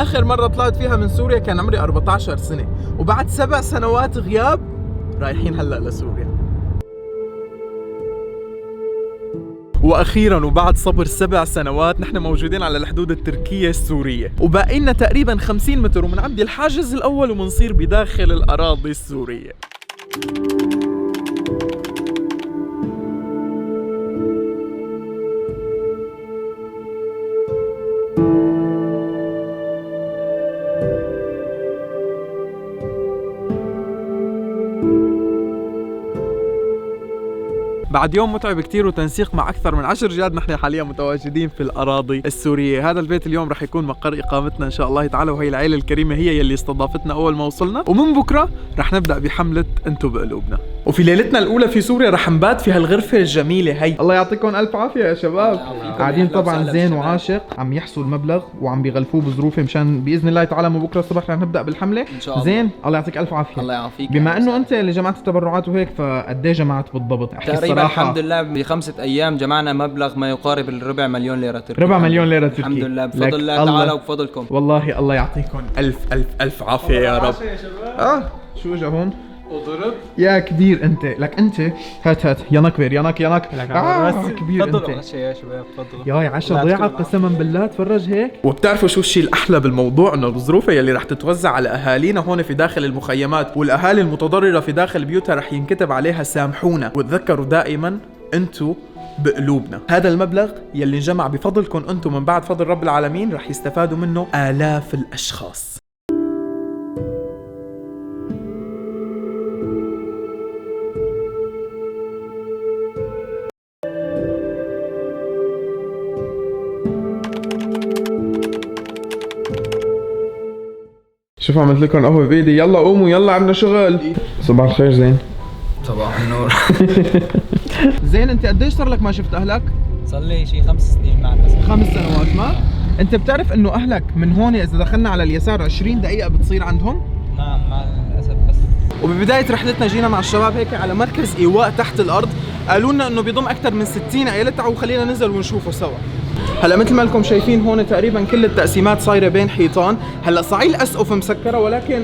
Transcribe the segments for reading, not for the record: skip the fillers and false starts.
آخر مرة طلعت فيها من سوريا كان عمري 14 سنة، وبعد 7 سنوات غياب رايحين هلأ لسوريا. واخيرا وبعد صبر 7 سنوات نحن موجودين على الحدود التركية السورية، وباقي لنا تقريبا 50 متر ومنعدي الحاجز الاول ومنصير بداخل الاراضي السورية. بعد يوم متعب كتير وتنسيق مع أكثر من 10 رجال نحن حاليا متواجدين في الأراضي السورية. هذا البيت اليوم رح يكون مقر إقامتنا إن شاء الله تعالى، وهي العائلة الكريمة هي يلي استضافتنا أول ما وصلنا، ومن بكرة رح نبدأ بحملة أنتو بقلوبنا. وفي ليلتنا الأولى في سوريا رح نبات في هالغرفة الجميلة هي. الله يعطيكم ألف عافية يا شباب. قاعدين طبعا زين وعاشق عم يحصوا المبلغ وعم بيغلفوه بظروفه مشان بإذن الله تعالى من بكرة الصبح رح نبدأ بالحملة إن شاء الله. زين الله يعطيك ألف عافية. الله يعافيك. بما إنه أنت اللي جمعت التبرعات وهيك فقد إيه جمعت بالضبط؟ تقريبا الحمد لله ب5 أيام جمعنا مبلغ ما يقارب ال250 مليون ليرة تركي. 4 مليون ليرة تركي الحمد لله بفضل الله تعالى وبفضلكم. والله الله يعطيكم ألف ألف ألف عافية يا رب. شو اجا هون؟ وضرب يا كبير انت، لك انت هات يا نكبر يا نك كبير انت. تفضلوا يا شباب تفضلوا. يا 10 ضيعة قسما بالله تفرج هيك. وبتعرفوا شو الشيء الاحلى بالموضوع؟ انه الظروف يلي رح تتوزع على اهالينا هون في داخل المخيمات والاهالي المتضررة في داخل بيوتها رح ينكتب عليها سامحونا، وتذكروا دائما انتو بقلوبنا. هذا المبلغ يلي انجمع بفضلكم انتم من بعد فضل رب العالمين رح يستفادوا منه آلاف الاشخاص. شوف عملت لكم قهوة بيدي، يلا قوموا يلا عندنا شغل. صباح الخير زين. صباح النور. زين انت قديش صار لك ما شفت اهلك؟ صار لي شي 5 سنين معك. 5 سنوات ما؟ انت بتعرف انه اهلك من هون اذا دخلنا على اليسار 20 دقيقة بتصير عندهم؟ نعم مع الاسف. بس وببداية رحلتنا جينا مع الشباب هيك على مركز ايواء تحت الارض، قالوا لنا انه بيضم اكثر من 60 عائلة، تعالوا خلينا ننزل ونشوفه سوا. هلا مثل ما لكم شايفين هون تقريبا كل التقسيمات صايره بين حيطان، هلا صحيح الاسقف مسكره ولكن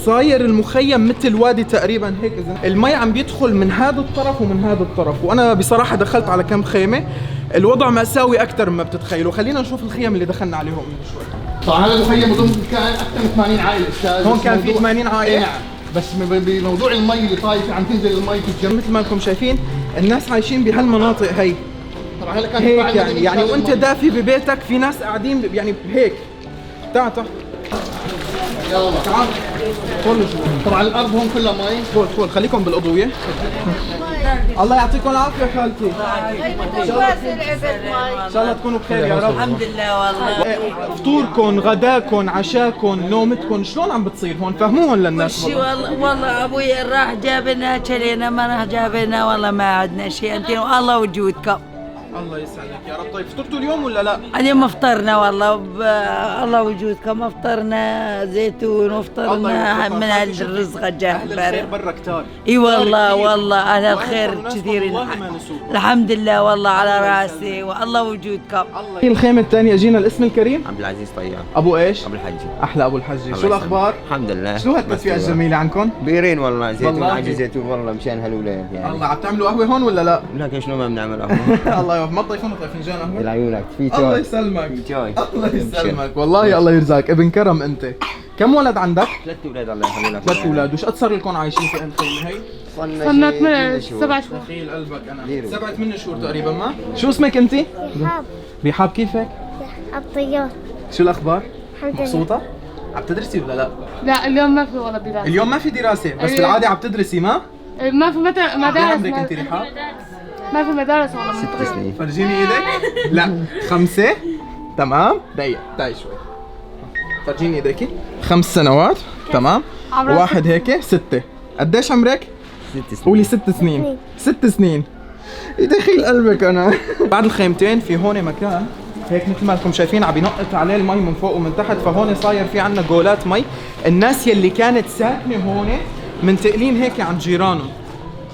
صاير المخيم مثل وادي تقريبا هيك. اذا المي عم بيدخل من هذا الطرف ومن هذا الطرف، وانا بصراحه دخلت على كم خيمه الوضع مأساوي اكثر مما بتتخيلوا. خلينا نشوف الخيم اللي دخلنا عليهم من شوي. طبعا هذا المخيم بضم كان اكثر من 80 عائله استاذ. هون كان في 80 عائله. نعم بس بموضوع المي اللي طايفه عم تنزل المي في مثل ما لكم شايفين الناس عايشين بهالمناطق هي. طبعا هلا كان هيك يعني وانت دافي ببيتك في ناس قاعدين يعني هيك. تعال يلا تعال طبعا الارض هون كلها مي. فول خليكم بالاضويه. الله يعطيكم العافيه خالتي. ان شاء الله تكونوا بخير يا رب. الحمد لله والله. فطوركم غداكم عشاكم نومتكم شلون عم بتصير هون؟ فهموهم للناس. شي والله ابوي راح جابنا شلينا ما راح جابنا والله ما عندنا شيء. انتم الله وجودكم. الله يسعدك يا رب. طيب فطرتوا اليوم ولا لا؟ اليوم ما فطرنا والله الله وجودكم. ما فطرنا زيتون وفطرنا من الرزق الجاهز. اهل الخير برا كتار. اي والله اهل الخير كثير. الحمد لله والله على راسي والله وجودكم. الخيمة الثانية جينا الاسم الكريم عبد العزيز طيار. ابو ايش؟ ابو الحجي. احلى ابو الحجي. شو الاخبار؟ الحمد لله. شو هالتدفئة الجميلة عنكم؟ بيرين والله زيتون عجي زيتون والله مشان هالولاد يعني. الله عم تعملوا قهوة هون ولا لا؟ لكن شنو ما بنعمل قهوة. الله ما تضيفونا طيب فنجان قهوة؟ العيونك في شاي. الله يسلمك. في شاي. الله يسلمك والله الله يرزقك ابن كرم انت. كم ولد عندك؟ 3 اولاد الله يخلي لك. 3 اولاد. وش قد صار لكم عايشين في هالخيمة هي؟ صرنا 7 شهور. دخيل قلبك انا 7 شهور تقريبا. ما شو اسمك انت؟ رحاب. رحاب كيفك؟ الطيار. شو الاخبار؟ الحمد لله. مبسوطة؟ عم تدرسي ولا لا؟ لا اليوم ما في والله دراسة. اليوم ما في دراسة بس بالعادة عم تدرسي ما؟ ما في مدارس. عمرك انت رحاب؟ ما في مدارس والله. 6 سنين. فرجيني ايدك. لا 5 تمام. دقيقة تعي شوي. فرجيني ايديكي. 5 سنوات تمام. واحد هيك 6. قديش عمرك؟ 6 سنين. قولي 6 سنين. 6 سنين. دخيل قلبك انا. بعد الخيمتين في هون مكان هيك مثل ما لكم شايفين عم ينقط عليه المي من فوق ومن تحت، فهون صاير في عنا جولات مي. الناس يلي كانت ساكنة هون منتقلين هيك عند جيرانهم.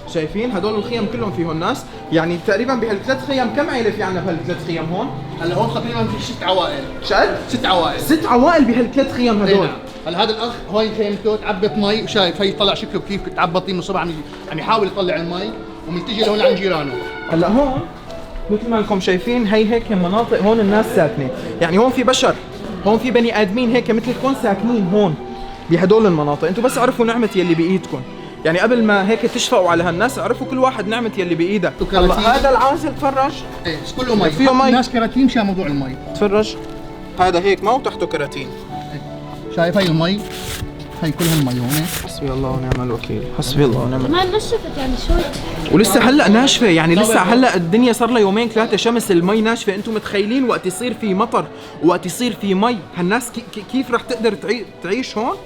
شايفين هدول الخيم كلهم فيهم ناس، يعني تقريبا بهالثلاث خيم كم عائله في عندنا بهالثلاث خيم هون؟ هلا هون تقريبا في 6 عوائل. شقد؟ 6 عوائل. 6 عوائل بهالثلاث خيم هدول. هلا هذا الاخ هون خيمته تعبت مي، وشايف هي طلع شكله كيف تعبى طين من صبع، عم يحاول يطلع المي ومتجه لهون عند جيرانه. هلا هون مثل ما انكم شايفين هي هيك مناطق هون الناس ساكنه، يعني هون في بشر، هون في بني ادمين هيك مثلكم ساكنين هون بهدول المناطق. انتم بس عرفوا نعمه يلي بايدكم، يعني قبل ما هيك تشفقوا على هالناس عرفوا كل واحد نعمه يلي بايده. هلا هذا العازل تفرج، ايه بس كله مي، فيه مي. الناس كراتين مشان موضوع المي. تفرج هذا هيك ما وتحته كراتين. شايف هي المي، هي كلها المي هون. حسبي الله ونعم الوكيل، حسبي الله ونعم الوكيل. ما نشفت يعني شوي ولسه هلا ناشفه، يعني لسه هلا الدنيا صار لها يومين ثلاثه شمس، المي ناشفه. انتم متخيلين وقت يصير في مطر وقت يصير في مي هالناس كيف رح تقدر تعيش هون؟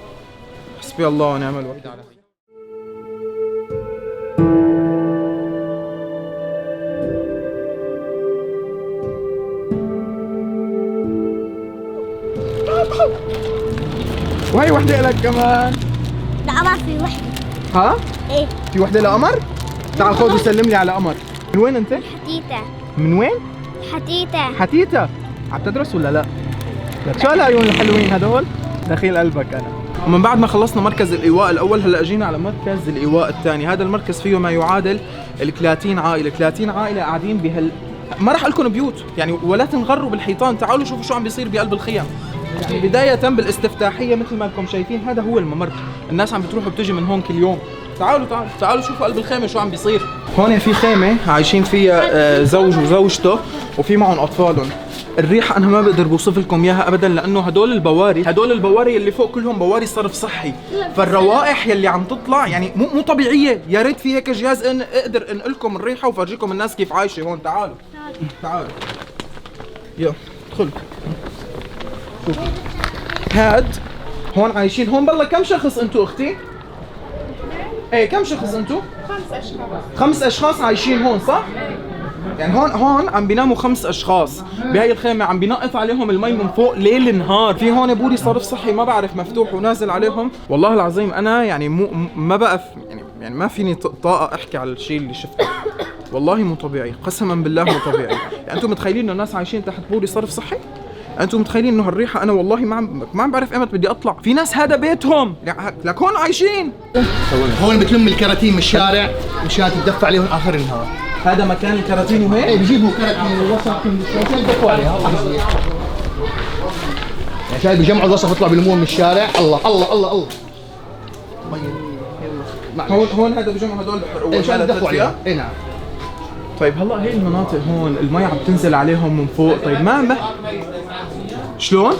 حسبي الله ونعم الوكيل. وهي وحده لك كمان. لا ما في وحدة. ها؟ ايه في وحده لقمر؟ تعال خذ وسلم لي على قمر. من وين انت؟ حتيتة. من وين؟ حتيتة. حتيتة. عم تدرس ولا لا؟ شو هالعيون الحلوين هدول؟ دخيل قلبك انا. ومن بعد ما خلصنا مركز الايواء الاول هلا اجينا على مركز الايواء الثاني. هذا المركز فيه ما يعادل ال 30 عائله، 30 عائله قاعدين ما راح لكم بيوت يعني، ولا تنغروا بالحيطان. تعالوا شوفوا شو عم بيصير بقلب الخيام. يعني بداية بالاستفتاحية مثل ما انكم شايفين هذا هو الممر، الناس عم بتروح وبتجي من هون كل يوم. تعالوا شوفوا قلب الخيمة شو عم بيصير. هون في خيمة عايشين فيها زوج وزوجته وفي معهم أطفالهم. الريحة أنا ما بقدر بوصف لكم إياها أبداً، لأنه هدول البواري اللي فوق كلهم بواري صرف صحي، فالروائح يلي عم تطلع يعني مو طبيعية. يا ريت في هيك جهاز أقدر أنقلكم الريحة وفرجيكم الناس كيف عايشة هون. تعالوا يلا ادخلوا. هاد هون عايشين هون بالله كم شخص انتو اختي؟ ايه كم شخص انتو؟ 5 أشخاص. 5 اشخاص عايشين هون صح؟ يعني هون عم بيناموا 5 اشخاص بهاي الخيمة، عم بينقط عليهم المي من فوق ليل نهار. في هون بوري صرف صحي ما بعرف مفتوح ونازل عليهم. والله العظيم انا يعني ما بقى يعني ما فيني طاقة احكي على الشيء اللي شفته. والله مو طبيعي، قسما بالله مو طبيعي. يعني انتم متخيلين انه الناس عايشين تحت بوري صرف صحي؟ انتم متخيلين انه هالريحه انا والله ما عم بعرف ايمت بدي اطلع. في ناس هذا بيتهم لك هون عايشين. هون بتلم الكراتين من الشارع مشان تدفع عليهم اخر النهار. هذا مكان الكراتين وهيك؟ ايه بيجيبوا كراتين ووسخ من الكراتين يدفعوا عليها. يعني شايف بيجمعوا الوسخ يطلعوا بيلموه من الشارع. الله الله الله الله. هون هذا بيجمعوا هدول مشان يدفعوا عليها. اي نعم. طيب هلا هي المناطق هون المي عم تنزل عليهم من فوق. طيب ما شلون؟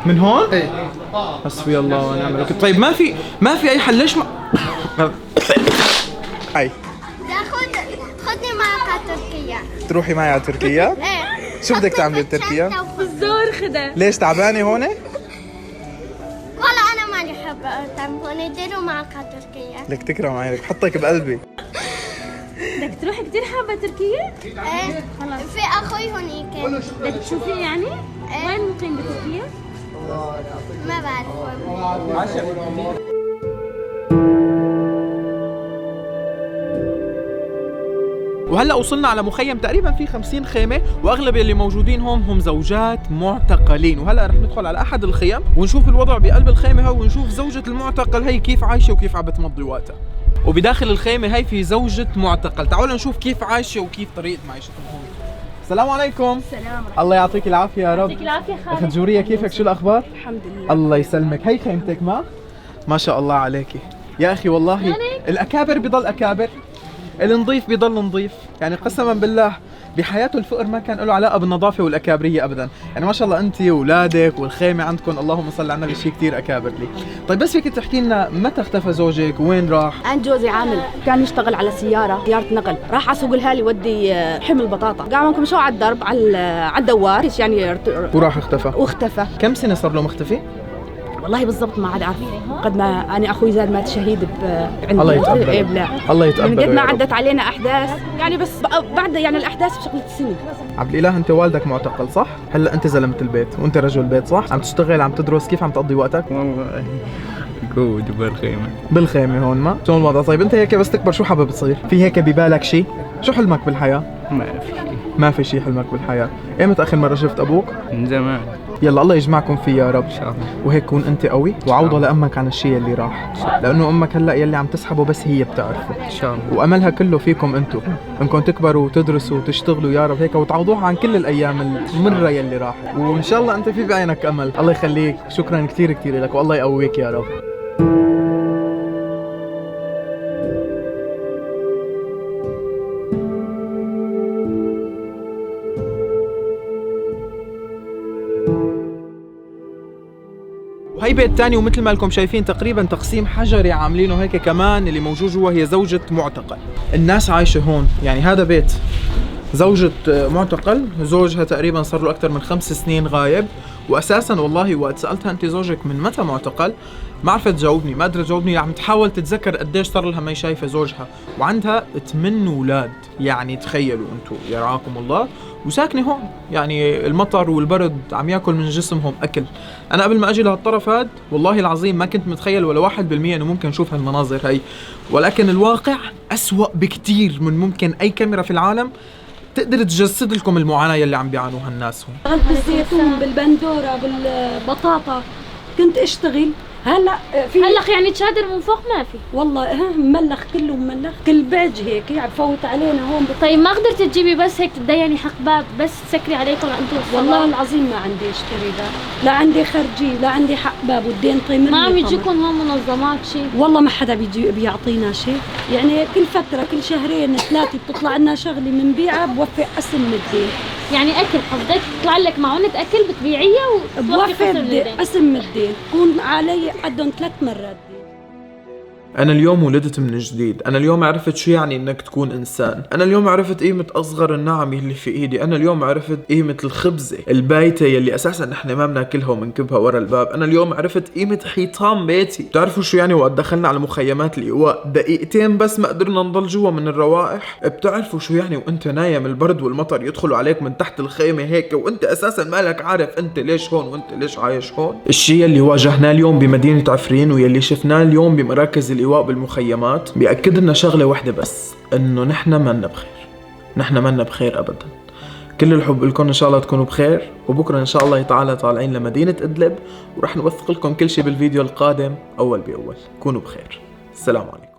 من هون؟ ايه حسبي الله ونعم الوكيل. طيب ما في اي حل. ليش ما هاي خذني معك على تركيا. تروحي معي على تركيا؟ ايه شو بدك تعملي بتركيا؟ الزور خدها. ليش تعبانه هون؟ والله انا ماني حابة تعمل ديروا معك على تركيا. لك تكرم عينك حطك بقلبي. بدك تروحي كثير حابة تركيا؟ ايه في اخوي هونيك. بدك تشوفيه يعني؟ وين مقيم بتركيا؟ ما بعرف. وهلا وصلنا على مخيم تقريبا فيه 50 خيمه، واغلب اللي موجودين هون هم زوجات معتقلين. وهلا رح ندخل على احد الخيم ونشوف الوضع بقلب الخيمه هاي، ونشوف زوجة المعتقل هي كيف عايشه وكيف عم بتمضي وقتها. وبداخل الخيمه هي في زوجة معتقل، تعالوا نشوف كيف عايشه وكيف طريقه معيشتهم هون. السلام عليكم. السلام. الله يعطيك العافيه يا رب. يعطيك العافية اخت خالد. جورية كيفك؟ شو الاخبار؟ الحمد لله. الله يسلمك. هي خيمتك ما شاء الله عليكي يا اخي. والله الاكابر بضل اكابر، النظيف بيضل نظيف. يعني قسما بالله بحياته الفقر ما كان له علاقه بالنظافه والاكابريه ابدا. يعني ما شاء الله انت واولادك والخيمه عندكم اللهم صل على النبي شيء كثير اكابر لي. طيب بس فيك تحكي لنا متى اختفى زوجك وين راح؟ أنا جوزي عامل كان يشتغل على سيارة نقل، راح على سوق الهالي يودي حمل بطاطا، قام شو على الدرب على الدوار يعني وراح اختفى. واختفى. كم سنه صار له مختفي؟ والله بالضبط ما عاد اعرف، قد ما انا اخوي زاد مات شهيد عندي. الله يتقبل. إيه بلا. الله يتقبل. من قد ما عدت علينا احداث يعني، بس بعد يعني الاحداث بشغله السنه. عبد الاله انت والدك معتقل صح؟ هلا انت زلمه البيت وانت رجل بيت صح؟ عم تشتغل عم تدرس، كيف عم تقضي وقتك؟ جوا جبال خيمة. بالخيمة هون ما؟ شلون الوضع؟ طيب انت هيك بس تكبر شو حابب تصير؟ في هيك ببالك شيء؟ شو حلمك بالحياة؟ ما في شيء. ما في شيء حلمك بالحياة. ايمتى اخر مرة شفت ابوك؟ من زمان. يلا الله يجمعكم فيه يا رب. إن شاء الله. وهيك كون انت قوي وعوضة لامك عن الشيء اللي راح، لانه امك هلا يلي عم تسحبه بس هي بتعرفه. إن شاء الله. واملها كله فيكم انتم، انكم تكبروا وتدرسوا وتشتغلوا يا رب هيك وتعوضوها عن كل الايام المرة يلي راحت، وان شاء الله انت في بعينك امل. الله يخليك، شكرا كثير كثير لك والله يقويك يا رب. وهي بيت تاني، ومثل ما لكم شايفين تقريبا تقسيم حجري عاملينه هيك كمان. اللي موجود جوا هي زوجة معتقل، الناس عايشة هون. يعني هذا بيت زوجة معتقل، زوجها تقريبا صار له أكثر من 5 سنين غايب. وأساسا والله وقت سألتها أنت زوجك من متى معتقل ما عرفت تجاوبني، ما قدرت تجاوبني. عم تحاول تتذكر قديش صار لها ما شايفة زوجها، وعندها 8 أولاد. يعني تخيلوا أنتم يرعاكم الله، وساكنة هون. يعني المطر والبرد عم ياكل من جسمهم أكل. أنا قبل ما أجي لهالطرف هاد والله العظيم ما كنت متخيل ولا 1% إنه ممكن نشوف هالمناظر هاي، ولكن الواقع أسوأ بكتير من ممكن أي كاميرا في العالم تقدر تجسد لكم المعاناة يلي عم بيعانوها الناس هون. بالزيتون، بالبندورة، بالبطاطا كنت اشتغل. هلا يعني تشادر من فوق ما في والله مملخ، كله مملخ، كل بيج هيك يعني فوت علينا هون. طيب ما قدرت تجيبي بس هيك تديني حق باب بس تسكري عليكم انتم؟ والله العظيم ما عندي اشتري ذا، لا عندي خرجي، لا عندي حق باب، والدين طيب ما عم يجيكم هون منظمات شيء؟ والله ما حدا بيعطينا شيء. يعني كل فترة كل شهرين 3 بتطلع لنا شغلة بنبيعها بوفي قسم من الدين. يعني اكل حفظك تطلع لك معونة اكل بتبيعيها بوفي قسم من الدين، كون علي عدهم 3 مرات. أنا اليوم ولدت من جديد. أنا اليوم عرفت شو يعني إنك تكون إنسان. أنا اليوم عرفت قيمة أصغر النعم اللي في إيدي. أنا اليوم عرفت قيمة الخبزة البايتة يلي أساسا نحن ما بناكلها ومنكبها ورا الباب. أنا اليوم عرفت قيمة حيطان بيتي. بتعرفوا شو يعني وقت دخلنا على مخيمات الإيواء دقيقتين بس ما قدرنا نضل جوا من الروائح؟ بتعرفوا شو يعني وأنت نايم البرد والمطر يدخلوا عليك من تحت الخيمة هيك، وأنت أساسا مالك عارف أنت ليش هون وأنت ليش عايش هون؟ الشيء اللي واجهناه اليوم بمدينة عفرين ويلي شفناه اليوم بمراكز الإيواء بالمخيمات بيأكد لنا شغلة واحدة بس، إنه نحن منا بخير. نحن منا بخير أبدا. كل الحب لكم، إن شاء الله تكونوا بخير. وبكرة إن شاء الله تعالى طالعين لمدينة إدلب ورح نوثق لكم كل شيء بالفيديو القادم أول بأول. كونوا بخير. السلام عليكم.